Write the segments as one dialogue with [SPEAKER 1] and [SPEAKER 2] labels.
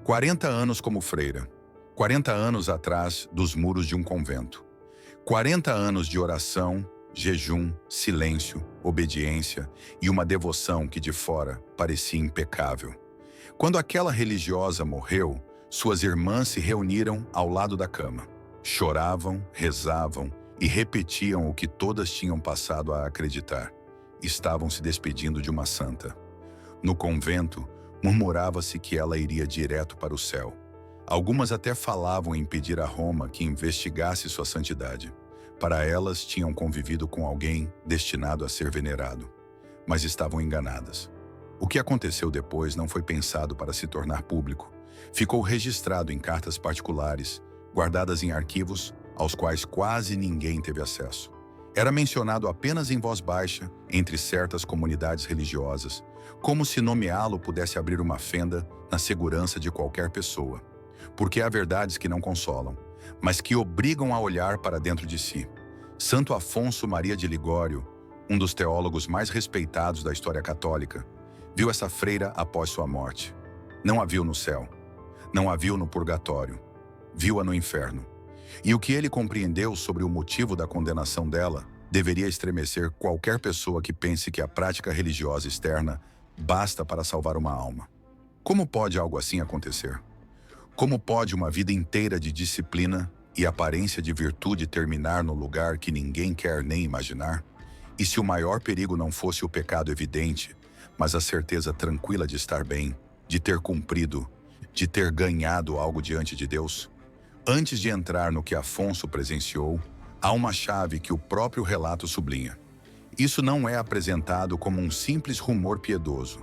[SPEAKER 1] 40 anos como freira. 40 anos atrás dos muros de um convento. 40 anos de oração, jejum, silêncio, obediência e uma devoção que de fora parecia impecável. Quando aquela religiosa morreu, suas irmãs se reuniram ao lado da cama. Choravam, rezavam e repetiam o que todas tinham passado a acreditar. Estavam se despedindo de uma santa. No convento, murmurava-se que ela iria direto para o céu. Algumas até falavam em pedir a Roma que investigasse sua santidade. Para elas, tinham convivido com alguém destinado a ser venerado. Mas estavam enganadas. O que aconteceu depois não foi pensado para se tornar público. Ficou registrado em cartas particulares, guardadas em arquivos aos quais quase ninguém teve acesso. Era mencionado apenas em voz baixa, entre certas comunidades religiosas, como se nomeá-lo pudesse abrir uma fenda na segurança de qualquer pessoa. Porque há verdades que não consolam, mas que obrigam a olhar para dentro de si. Santo Afonso Maria de Ligório, um dos teólogos mais respeitados da história católica, viu essa freira após sua morte. Não a viu no céu, não a viu no purgatório, viu-a no inferno. E o que ele compreendeu sobre o motivo da condenação dela deveria estremecer qualquer pessoa que pense que a prática religiosa externa basta para salvar uma alma. Como pode algo assim acontecer? Como pode uma vida inteira de disciplina e aparência de virtude terminar no lugar que ninguém quer nem imaginar? E se o maior perigo não fosse o pecado evidente, mas a certeza tranquila de estar bem, de ter cumprido, de ter ganhado algo diante de Deus? Antes de entrar no que Afonso presenciou, há uma chave que o próprio relato sublinha. Isso não é apresentado como um simples rumor piedoso.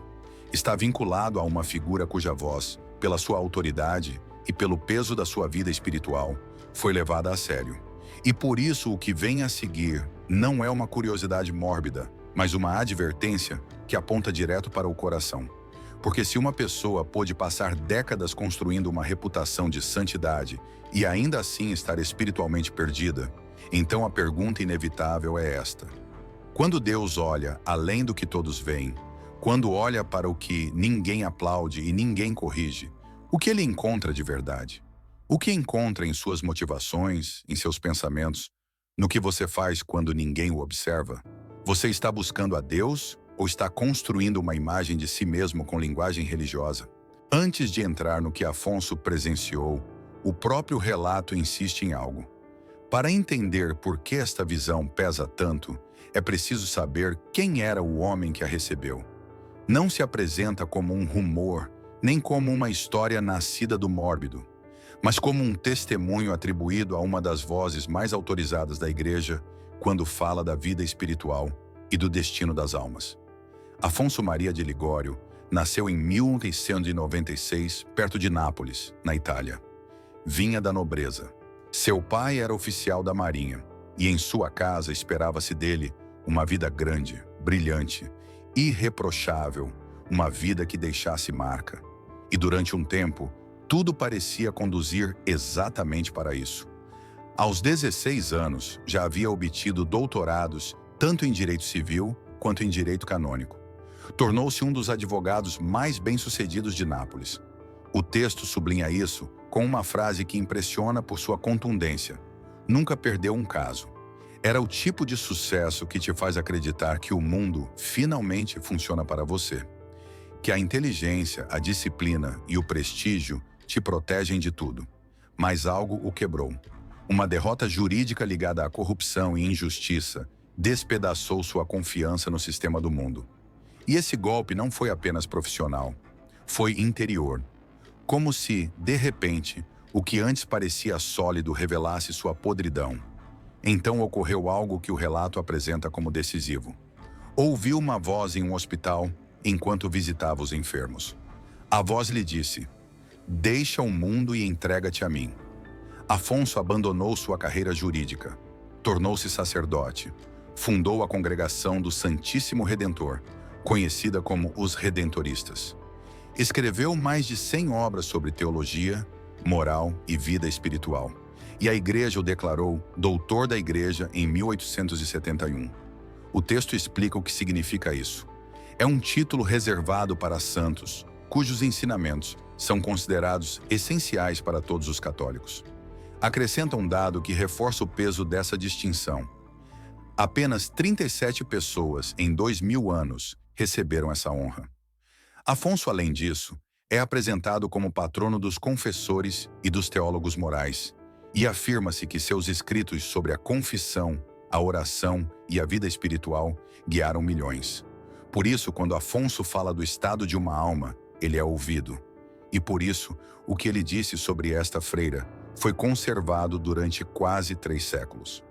[SPEAKER 1] Está vinculado a uma figura cuja voz, pela sua autoridade e pelo peso da sua vida espiritual, foi levada a sério. E por isso o que vem a seguir não é uma curiosidade mórbida, mas uma advertência que aponta direto para o coração. Porque se uma pessoa pôde passar décadas construindo uma reputação de santidade e ainda assim estar espiritualmente perdida, então a pergunta inevitável é esta: quando Deus olha além do que todos veem, quando olha para o que ninguém aplaude e ninguém corrige, o que ele encontra de verdade? O que encontra em suas motivações, em seus pensamentos, no que você faz quando ninguém o observa? Você está buscando a Deus ou está construindo uma imagem de si mesmo com linguagem religiosa? Antes de entrar no que Afonso presenciou, o próprio relato insiste em algo. Para entender por que esta visão pesa tanto, é preciso saber quem era o homem que a recebeu. Não se apresenta como um rumor, nem como uma história nascida do mórbido, mas como um testemunho atribuído a uma das vozes mais autorizadas da Igreja quando fala da vida espiritual e do destino das almas. Afonso Maria de Ligório nasceu em 1196, perto de Nápoles, na Itália. Vinha da nobreza. Seu pai era oficial da marinha, e em sua casa esperava-se dele uma vida grande, brilhante, irreprochável, uma vida que deixasse marca. E durante um tempo, tudo parecia conduzir exatamente para isso. Aos 16 anos, já havia obtido doutorados tanto em direito civil quanto em direito canônico. Tornou-se um dos advogados mais bem-sucedidos de Nápoles. O texto sublinha isso com uma frase que impressiona por sua contundência. Nunca perdeu um caso. Era o tipo de sucesso que te faz acreditar que o mundo finalmente funciona para você. Que a inteligência, a disciplina e o prestígio te protegem de tudo. Mas algo o quebrou. Uma derrota jurídica ligada à corrupção e injustiça despedaçou sua confiança no sistema do mundo. E esse golpe não foi apenas profissional, foi interior. Como se, de repente, o que antes parecia sólido revelasse sua podridão. Então ocorreu algo que o relato apresenta como decisivo. Ouviu uma voz em um hospital enquanto visitava os enfermos. A voz lhe disse: "Deixa o mundo e entrega-te a mim." Afonso abandonou sua carreira jurídica, tornou-se sacerdote, fundou a Congregação do Santíssimo Redentor, conhecida como os Redentoristas. Escreveu mais de 100 obras sobre teologia, moral e vida espiritual, e a Igreja o declarou doutor da Igreja em 1871. O texto explica o que significa isso. É um título reservado para santos, cujos ensinamentos são considerados essenciais para todos os católicos. Acrescenta um dado que reforça o peso dessa distinção. Apenas 37 pessoas em 2000 anos receberam essa honra. Afonso, além disso, é apresentado como patrono dos confessores e dos teólogos morais, e afirma-se que seus escritos sobre a confissão, a oração e a vida espiritual guiaram milhões. Por isso, quando Afonso fala do estado de uma alma, ele é ouvido. E por isso, o que ele disse sobre esta freira foi conservado durante quase 3 séculos.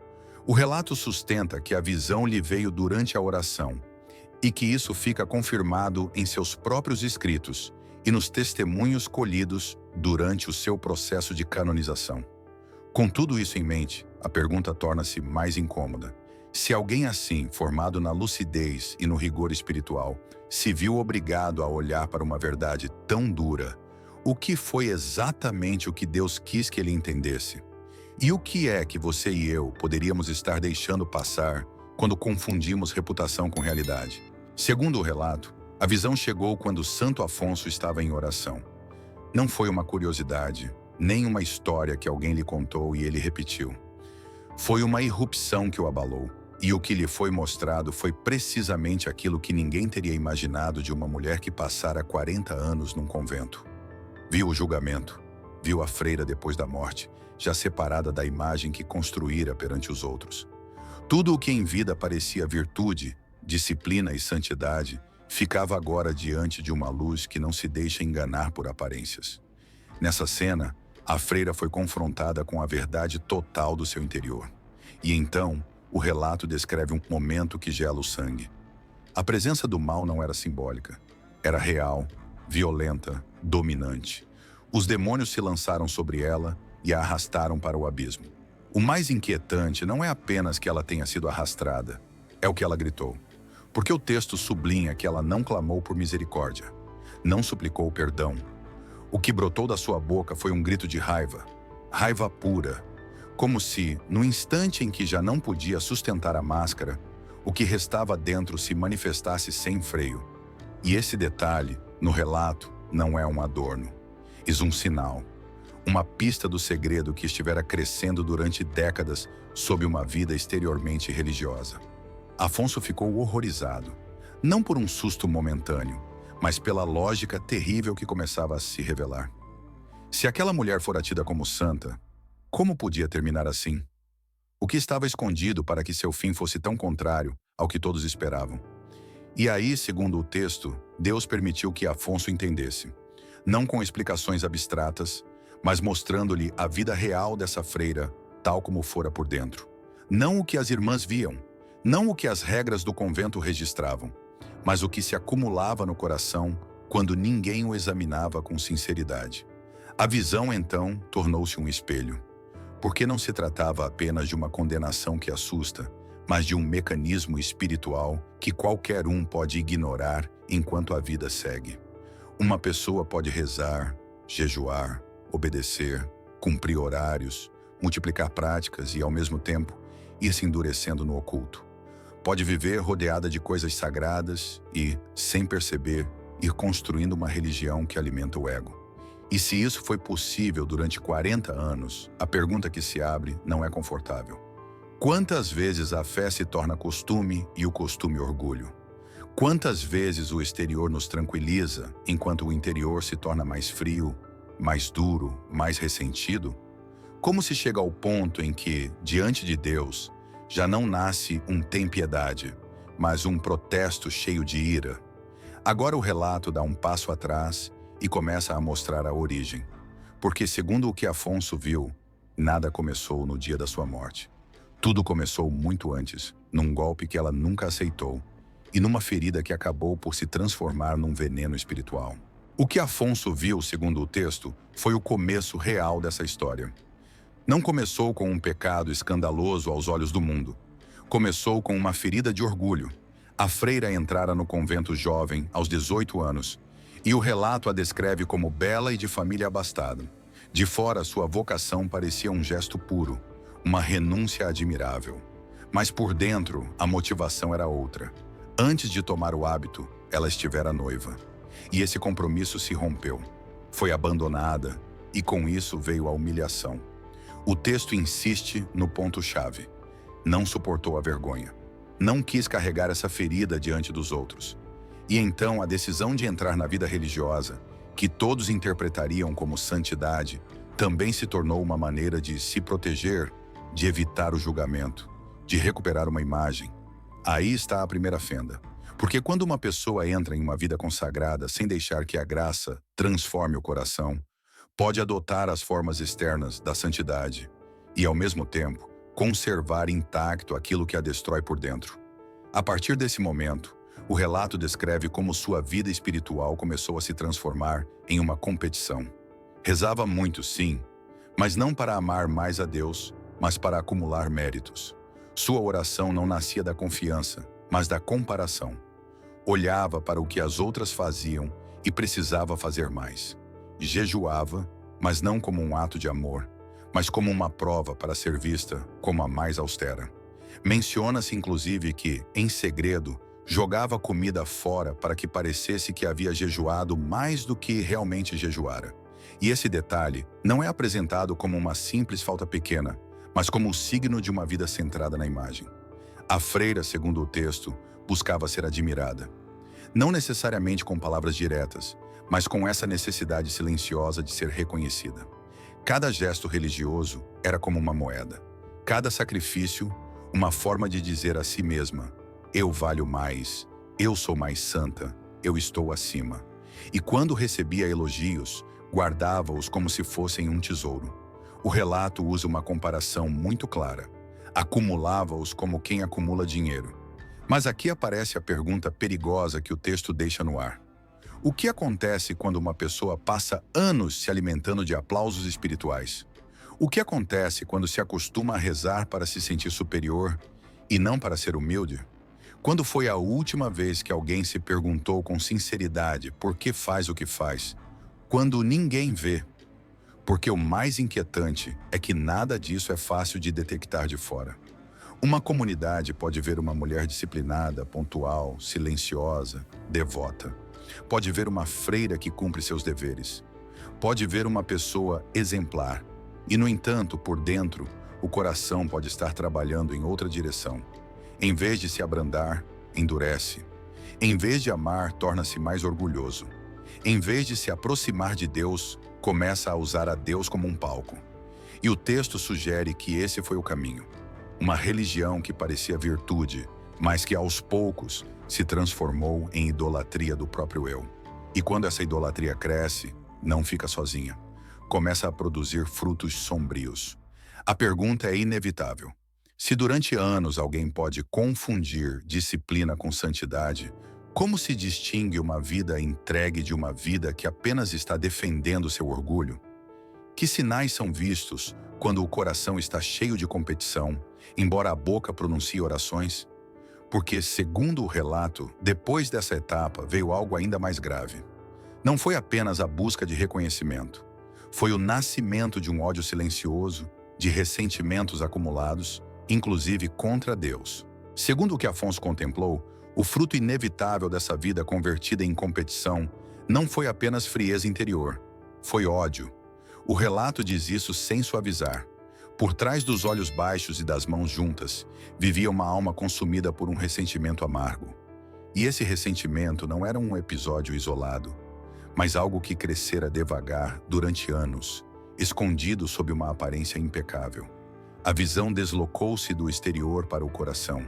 [SPEAKER 1] O relato sustenta que a visão lhe veio durante a oração, e que isso fica confirmado em seus próprios escritos e nos testemunhos colhidos durante o seu processo de canonização. Com tudo isso em mente, a pergunta torna-se mais incômoda. Se alguém assim, formado na lucidez e no rigor espiritual, se viu obrigado a olhar para uma verdade tão dura, o que foi exatamente o que Deus quis que ele entendesse? E o que é que você e eu poderíamos estar deixando passar quando confundimos reputação com realidade? Segundo o relato, a visão chegou quando Santo Afonso estava em oração. Não foi uma curiosidade, nem uma história que alguém lhe contou e ele repetiu. Foi uma irrupção que o abalou, e o que lhe foi mostrado foi precisamente aquilo que ninguém teria imaginado de uma mulher que passara 40 anos num convento. Viu o julgamento, viu a freira depois da morte, já separada da imagem que construíra perante os outros. Tudo o que em vida parecia virtude, disciplina e santidade, ficava agora diante de uma luz que não se deixa enganar por aparências. Nessa cena, a freira foi confrontada com a verdade total do seu interior. E então, o relato descreve um momento que gela o sangue. A presença do mal não era simbólica. Era real, violenta, dominante. Os demônios se lançaram sobre ela e a arrastaram para o abismo. O mais inquietante não é apenas que ela tenha sido arrastada, é o que ela gritou. Porque o texto sublinha que ela não clamou por misericórdia, não suplicou perdão. O que brotou da sua boca foi um grito de raiva, raiva pura, como se, no instante em que já não podia sustentar a máscara, o que restava dentro se manifestasse sem freio. E esse detalhe, no relato, não é um adorno, mas um sinal, uma pista do segredo que estivera crescendo durante décadas sob uma vida exteriormente religiosa. Afonso ficou horrorizado, não por um susto momentâneo, mas pela lógica terrível que começava a se revelar. Se aquela mulher fora tida como santa, como podia terminar assim? O que estava escondido para que seu fim fosse tão contrário ao que todos esperavam? E aí, segundo o texto, Deus permitiu que Afonso entendesse, não com explicações abstratas, mas mostrando-lhe a vida real dessa freira, tal como fora por dentro. Não o que as irmãs viam, não o que as regras do convento registravam, mas o que se acumulava no coração quando ninguém o examinava com sinceridade. A visão, então, tornou-se um espelho, porque não se tratava apenas de uma condenação que assusta, mas de um mecanismo espiritual que qualquer um pode ignorar enquanto a vida segue. Uma pessoa pode rezar, jejuar, obedecer, cumprir horários, multiplicar práticas e, ao mesmo tempo, ir se endurecendo no oculto. Pode viver rodeada de coisas sagradas e, sem perceber, ir construindo uma religião que alimenta o ego. E se isso foi possível durante 40 anos, a pergunta que se abre não é confortável. Quantas vezes a fé se torna costume e o costume orgulho? Quantas vezes o exterior nos tranquiliza, enquanto o interior se torna mais frio, mais duro, mais ressentido? Como se chega ao ponto em que, diante de Deus, já não nasce um tem piedade, mas um protesto cheio de ira? Agora o relato dá um passo atrás e começa a mostrar a origem. Porque, segundo o que Afonso viu, nada começou no dia da sua morte. Tudo começou muito antes, num golpe que ela nunca aceitou, e numa ferida que acabou por se transformar num veneno espiritual. O que Afonso viu, segundo o texto, foi o começo real dessa história. Não começou com um pecado escandaloso aos olhos do mundo. Começou com uma ferida de orgulho. A freira entrara no convento jovem, aos 18 anos, e o relato a descreve como bela e de família abastada. De fora, sua vocação parecia um gesto puro, uma renúncia admirável. Mas por dentro, a motivação era outra. Antes de tomar o hábito, ela estivera noiva. E esse compromisso se rompeu. foi abandonada e com isso veio a humilhação. O texto insiste no ponto-chave. Não suportou a vergonha. Não quis carregar essa ferida diante dos outros. E então a decisão de entrar na vida religiosa, que todos interpretariam como santidade, também se tornou uma maneira de se proteger, de evitar o julgamento, de recuperar uma imagem. Aí está a primeira fenda. Porque quando uma pessoa entra em uma vida consagrada sem deixar que a graça transforme o coração, pode adotar as formas externas da santidade e, ao mesmo tempo, conservar intacto aquilo que a destrói por dentro. A partir desse momento, o relato descreve como sua vida espiritual começou a se transformar em uma competição. Rezava muito, sim, mas não para amar mais a Deus, mas para acumular méritos. Sua oração não nascia da confiança, mas da comparação. Olhava para o que as outras faziam e precisava fazer mais. Jejuava, mas não como um ato de amor, mas como uma prova para ser vista como a mais austera. Menciona-se inclusive que, em segredo, jogava comida fora para que parecesse que havia jejuado mais do que realmente jejuara. E esse detalhe não é apresentado como uma simples falta pequena, mas como o signo de uma vida centrada na imagem. A freira, segundo o texto, buscava ser admirada. Não necessariamente com palavras diretas, mas com essa necessidade silenciosa de ser reconhecida. Cada gesto religioso era como uma moeda. Cada sacrifício, uma forma de dizer a si mesma: eu valho mais, eu sou mais santa, eu estou acima. E quando recebia elogios, guardava-os como se fossem um tesouro. O relato usa uma comparação muito clara. Acumulava-os como quem acumula dinheiro. Mas aqui aparece a pergunta perigosa que o texto deixa no ar. O que acontece quando uma pessoa passa anos se alimentando de aplausos espirituais? O que acontece quando se acostuma a rezar para se sentir superior e não para ser humilde? Quando foi a última vez que alguém se perguntou com sinceridade por que faz o que faz, quando ninguém vê? Porque o mais inquietante é que nada disso é fácil de detectar de fora. Uma comunidade pode ver uma mulher disciplinada, pontual, silenciosa, devota. Pode ver uma freira que cumpre seus deveres. Pode ver uma pessoa exemplar. E, no entanto, por dentro, o coração pode estar trabalhando em outra direção. Em vez de se abrandar, endurece. Em vez de amar, torna-se mais orgulhoso. Em vez de se aproximar de Deus, começa a usar a Deus como um palco. E o texto sugere que esse foi o caminho. Uma religião que parecia virtude, mas que aos poucos se transformou em idolatria do próprio eu. E quando essa idolatria cresce, não fica sozinha. Começa a produzir frutos sombrios. A pergunta é inevitável. Se durante anos alguém pode confundir disciplina com santidade, como se distingue uma vida entregue de uma vida que apenas está defendendo seu orgulho? Que sinais são vistos quando o coração está cheio de competição, embora a boca pronuncie orações? Porque, segundo o relato, depois dessa etapa veio algo ainda mais grave. Não foi apenas a busca de reconhecimento. Foi o nascimento de um ódio silencioso, de ressentimentos acumulados, inclusive contra Deus. Segundo o que Afonso contemplou, o fruto inevitável dessa vida convertida em competição não foi apenas frieza interior, foi ódio. O relato diz isso sem suavizar. Por trás dos olhos baixos e das mãos juntas, vivia uma alma consumida por um ressentimento amargo. E esse ressentimento não era um episódio isolado, mas algo que crescera devagar durante anos, escondido sob uma aparência impecável. A visão deslocou-se do exterior para o coração.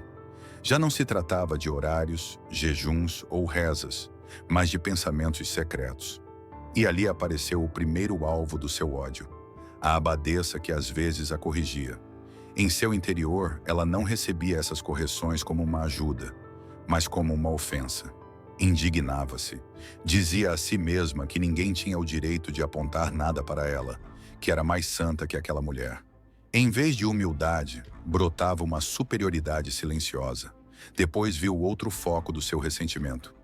[SPEAKER 1] Já não se tratava de horários, jejuns ou rezas, mas de pensamentos secretos. E ali apareceu o primeiro alvo do seu ódio, a abadesa que às vezes a corrigia. Em seu interior, ela não recebia essas correções como uma ajuda, mas como uma ofensa. Indignava-se. Dizia a si mesma que ninguém tinha o direito de apontar nada para ela, que era mais santa que aquela mulher. Em vez de humildade, brotava uma superioridade silenciosa. Depois viu outro foco do seu ressentimento.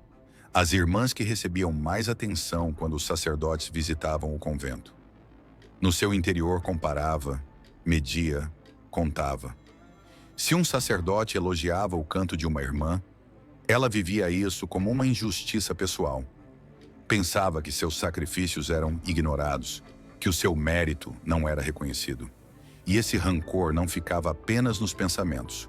[SPEAKER 1] As irmãs que recebiam mais atenção quando os sacerdotes visitavam o convento. No seu interior comparava, media, contava. Se um sacerdote elogiava o canto de uma irmã, ela vivia isso como uma injustiça pessoal. Pensava que seus sacrifícios eram ignorados, que o seu mérito não era reconhecido. E esse rancor não ficava apenas nos pensamentos.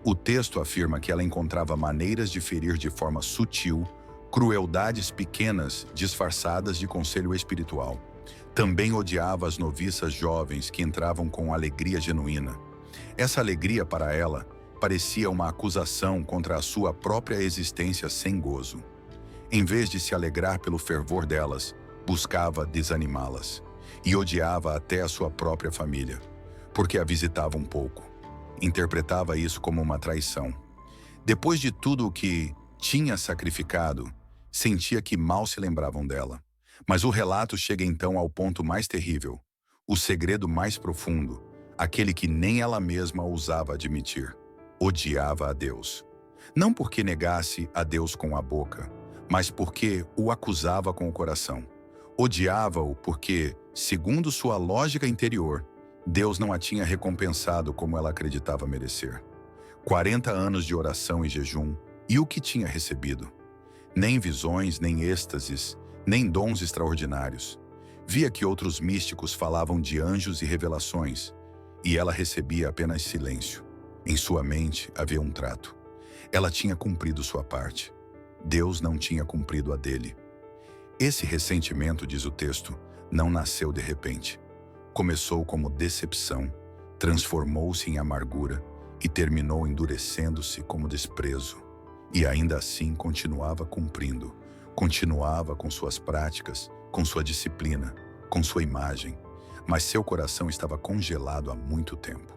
[SPEAKER 1] O texto afirma que ela encontrava maneiras de ferir de forma sutil, crueldades pequenas disfarçadas de conselho espiritual. Também odiava as noviças jovens que entravam com alegria genuína. Essa alegria para ela parecia uma acusação contra a sua própria existência sem gozo. Em vez de se alegrar pelo fervor delas, buscava desanimá-las. E odiava até a sua própria família, porque a visitava um pouco. Interpretava isso como uma traição. Depois de tudo o que tinha sacrificado, sentia que mal se lembravam dela. Mas o relato chega então ao ponto mais terrível, o segredo mais profundo, aquele que nem ela mesma ousava admitir. Odiava a Deus. Não porque negasse a Deus com a boca, mas porque o acusava com o coração. Odiava-o porque, segundo sua lógica interior, Deus não a tinha recompensado como ela acreditava merecer. 40 anos de oração e jejum, e o que tinha recebido? Nem visões, nem êxtases, nem dons extraordinários. Via que outros místicos falavam de anjos e revelações, e ela recebia apenas silêncio. Em sua mente havia um trato. Ela tinha cumprido sua parte. Deus não tinha cumprido a dele. Esse ressentimento, diz o texto, não nasceu de repente. Começou como decepção, transformou-se em amargura e terminou endurecendo-se como desprezo. E ainda assim continuava cumprindo, continuava com suas práticas, com sua disciplina, com sua imagem, mas seu coração estava congelado há muito tempo.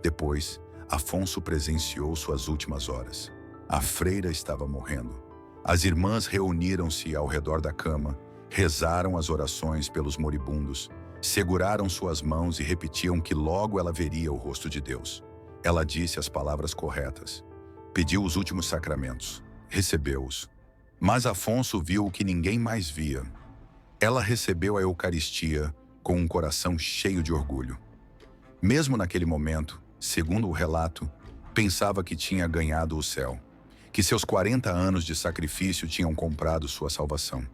[SPEAKER 1] Depois, Afonso presenciou suas últimas horas. A freira estava morrendo. As irmãs reuniram-se ao redor da cama, rezaram as orações pelos moribundos, seguraram suas mãos e repetiam que logo ela veria o rosto de Deus. Ela disse as palavras corretas. Pediu os últimos sacramentos. Recebeu-os. Mas Afonso viu o que ninguém mais via. Ela recebeu a Eucaristia com um coração cheio de orgulho. Mesmo naquele momento, segundo o relato, pensava que tinha ganhado o céu, que seus 40 anos de sacrifício tinham comprado sua salvação,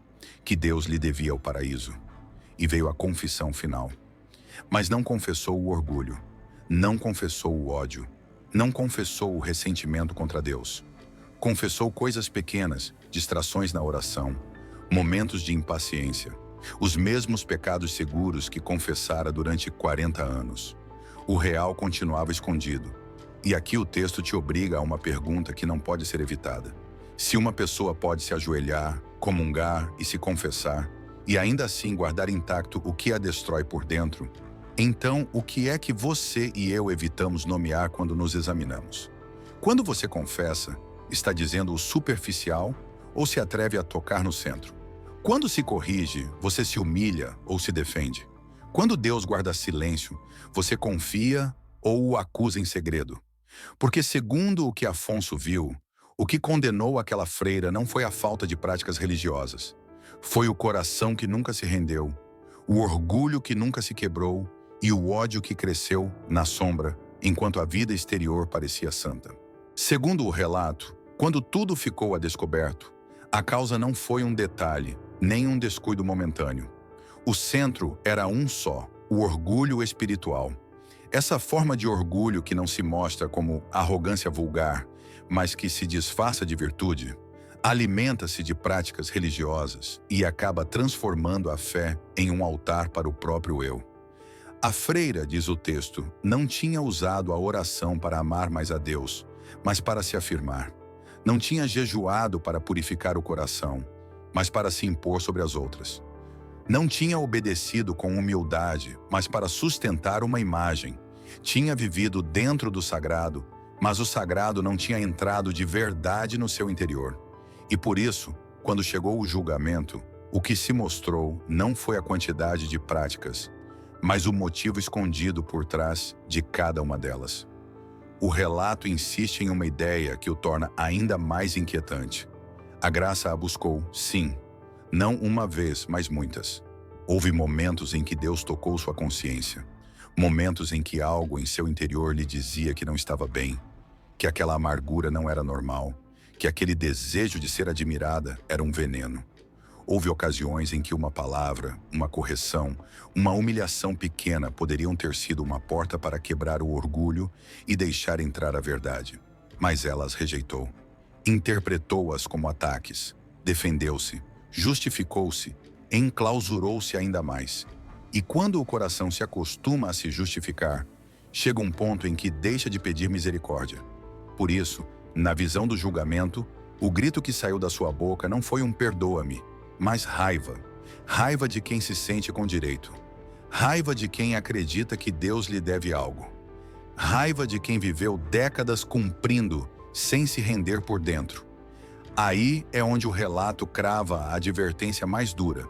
[SPEAKER 1] que Deus lhe devia o paraíso. E veio a confissão final. Mas não confessou o orgulho, não confessou o ódio, não confessou o ressentimento contra Deus. Confessou coisas pequenas, distrações na oração, momentos de impaciência, os mesmos pecados seguros que confessara durante 40 anos. O real continuava escondido. E aqui o texto te obriga a uma pergunta que não pode ser evitada. Se uma pessoa pode se ajoelhar, comungar e se confessar, e ainda assim guardar intacto o que a destrói por dentro, então o que é que você e eu evitamos nomear quando nos examinamos? Quando você confessa, está dizendo o superficial ou se atreve a tocar no centro? Quando se corrige, você se humilha ou se defende? Quando Deus guarda silêncio, você confia ou o acusa em segredo? Porque segundo o que Afonso viu, o que condenou aquela freira não foi a falta de práticas religiosas. Foi o coração que nunca se rendeu, o orgulho que nunca se quebrou e o ódio que cresceu na sombra, enquanto a vida exterior parecia santa. Segundo o relato, quando tudo ficou a descoberto, a causa não foi um detalhe, nem um descuido momentâneo. O centro era um só, o orgulho espiritual. Essa forma de orgulho que não se mostra como arrogância vulgar, mas que se disfarça de virtude, alimenta-se de práticas religiosas e acaba transformando a fé em um altar para o próprio eu. A freira, diz o texto, não tinha usado a oração para amar mais a Deus, mas para se afirmar. Não tinha jejuado para purificar o coração, mas para se impor sobre as outras. Não tinha obedecido com humildade, mas para sustentar uma imagem. Tinha vivido dentro do sagrado, mas o sagrado não tinha entrado de verdade no seu interior. E por isso, quando chegou o julgamento, o que se mostrou não foi a quantidade de práticas, mas o motivo escondido por trás de cada uma delas. O relato insiste em uma ideia que o torna ainda mais inquietante. A graça a buscou, sim, não uma vez, mas muitas. Houve momentos em que Deus tocou sua consciência, momentos em que algo em seu interior lhe dizia que não estava bem, que aquela amargura não era normal, que aquele desejo de ser admirada era um veneno. Houve ocasiões em que uma palavra, uma correção, uma humilhação pequena poderiam ter sido uma porta para quebrar o orgulho e deixar entrar a verdade. Mas ela as rejeitou. Interpretou-as como ataques, defendeu-se, justificou-se, enclausurou-se ainda mais. E quando o coração se acostuma a se justificar, chega um ponto em que deixa de pedir misericórdia. Por isso, na visão do julgamento, o grito que saiu da sua boca não foi um perdoa-me, mas raiva. Raiva de quem se sente com direito. Raiva de quem acredita que Deus lhe deve algo. Raiva de quem viveu décadas cumprindo sem se render por dentro. Aí é onde o relato crava a advertência mais dura.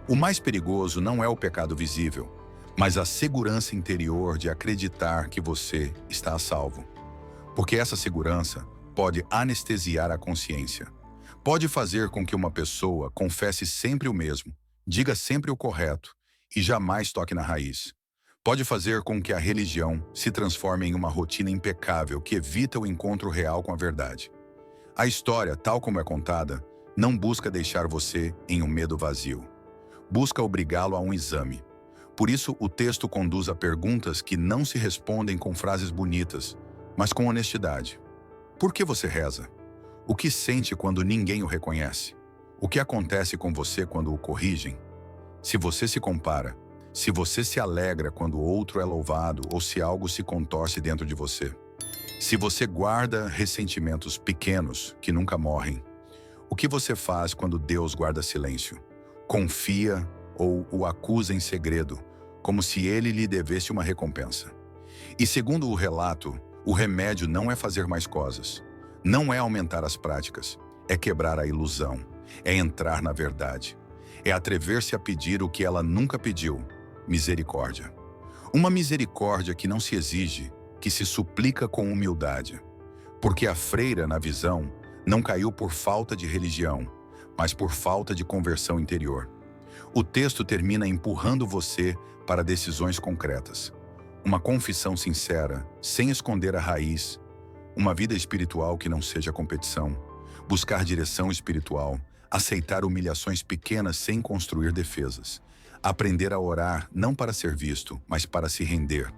[SPEAKER 1] O mais perigoso não é o pecado visível, mas a segurança interior de acreditar que você está a salvo. Porque essa segurança pode anestesiar a consciência. Pode fazer com que uma pessoa confesse sempre o mesmo, diga sempre o correto e jamais toque na raiz. Pode fazer com que a religião se transforme em uma rotina impecável que evita o encontro real com a verdade. A história, tal como é contada, não busca deixar você em um medo vazio. Busca obrigá-lo a um exame. Por isso, o texto conduz a perguntas que não se respondem com frases bonitas, mas com honestidade. Por que você reza? O que sente quando ninguém o reconhece? O que acontece com você quando o corrigem? Se você se compara, se você se alegra quando outro é louvado ou se algo se contorce dentro de você. Se você guarda ressentimentos pequenos que nunca morrem, o que você faz quando Deus guarda silêncio? Confia ou o acusa em segredo, como se ele lhe devesse uma recompensa. E segundo o relato, o remédio não é fazer mais coisas, não é aumentar as práticas, é quebrar a ilusão, é entrar na verdade, é atrever-se a pedir o que ela nunca pediu, misericórdia. Uma misericórdia que não se exige, que se suplica com humildade. Porque a freira, na visão, não caiu por falta de religião, mas por falta de conversão interior. O texto termina empurrando você para decisões concretas. Uma confissão sincera, sem esconder a raiz. Uma vida espiritual que não seja competição. Buscar direção espiritual. Aceitar humilhações pequenas sem construir defesas. Aprender a orar não para ser visto, mas para se render.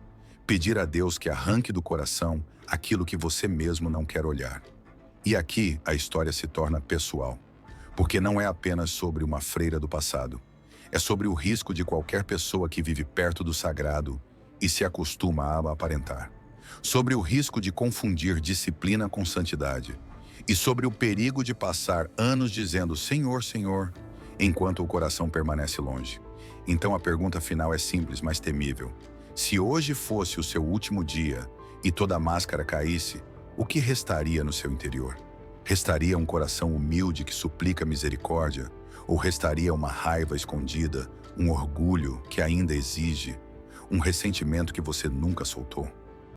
[SPEAKER 1] Pedir a Deus que arranque do coração aquilo que você mesmo não quer olhar. E aqui a história se torna pessoal. Porque não é apenas sobre uma freira do passado. É sobre o risco de qualquer pessoa que vive perto do sagrado e se acostuma a aparentar. Sobre o risco de confundir disciplina com santidade. E sobre o perigo de passar anos dizendo Senhor, Senhor, enquanto o coração permanece longe. Então a pergunta final é simples, mas temível. Se hoje fosse o seu último dia e toda a máscara caísse, o que restaria no seu interior? Restaria um coração humilde que suplica misericórdia? Ou restaria uma raiva escondida, um orgulho que ainda exige, um ressentimento que você nunca soltou?